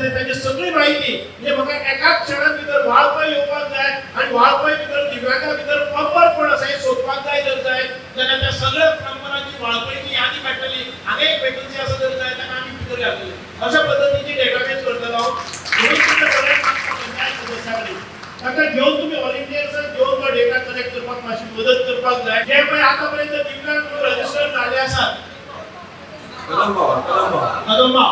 आसा ताची सगळी माहिती म्हणजे म्हाका एका क्षणा भितर वाळपय येवपाक जाय आनी वाळपय भितर दिव्यांगा भितर प्लंबर कोण आसा हे सोदपाक जाय जर जाय जाल्यार त्या सगळ्या प्लंबरांची वाळपयची यादी काडटली हांगा एक वेकन्सी आसा जर जाय ताका आमी भितर घालतले अशा पद्धतीची डेटाबेस करतलो म्हणून तुमचे सगळे पंचायत सदस्यांनी ताका घेवन तुम्ही ऑल इंडियासान घेवन तो डेटा कलेक्ट करपाक मातशी मदत करपाक जाय जे पळय आता पर्यंत दिव्यांग म्हणून रजिस्टर झाले आसात कदंबा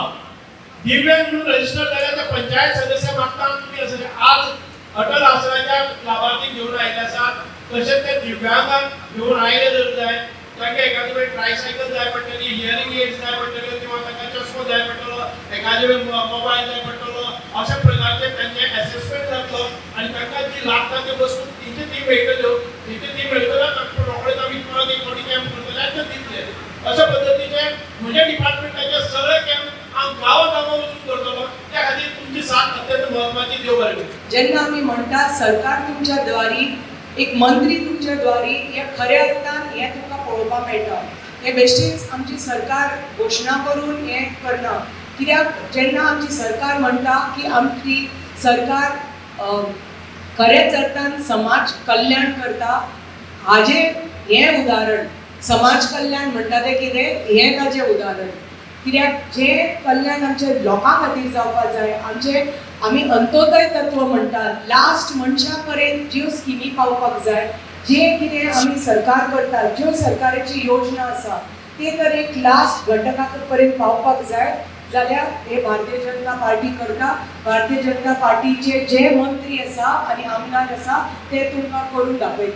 दिव्यांग म्हणून रजिस्टर झाल्या त्या पंचायत सदस्य मागता तुम्ही असं आज अटल आसराच्या लाभार्थी घेऊन आयले आसात तसेच ते दिव्यांगांक घेऊन आयले जर जाय तांकां एखादी वेळ ट्रायसायकल जाय पडटली हियरिंग एड्स जाय पडटले किंवा तांकां चश्मो जाय पडटलो एखादी वेळ मोबायल जाय पडटलो अशा प्रकारचे त्यांचे असेसमेंट जातलो आणि तांकां जी लागता ते वस्तू तिथे ती मेळटल्यो तिथे ती मेळटल्यो तांकां रोखडेच आमी परत एक मोठी कॅम्प करतले आनी ते दितले अशा पद्धतीचे म्हणजे डिपार्टमेंटाचे सगळे कॅम्प गांवागांवां वचून करतलो त्या खातीर तुमची साथ अत्यंत महत्वाची देव बरें करूं जेन्ना आमी म्हणटा सरकार तुमच्या द्वारी एक मंत्री तुमच्या द्वारी हे खऱ्या अर्थान हे तुमकां पळोवपाक मेळटा हे बेश्टीच आमची सरकार घोशणा करून हे करना कित्याक जेन्ना आमची सरकार म्हणटा की आमची सरकार खरेच अर्थान समाज कल्याण करता हाजे हे उदाहरण समाज कल्याण म्हणटा ते कितें हे ताजें उदाहरण कित्याक जे कल्याण आमचे लोकां खातीर जावपाक जाय आमचे आमी अंत्योदय तत्व म्हणटात लास्ट मनशा पर्यंत ज्यो स्किमी पावपाक जाय जे कितें आमी सरकार करता ज्यो सरकाराची योजना आसा ते तर एक लास्ट घटका पर्यंत पावपाक जाय जाल्यार हे भारतीय जनता पार्टी करता भारतीय जनता पार्टीचे जे मंत्री आसा आनी आमदार आसा ते तुमकां करून दाखयता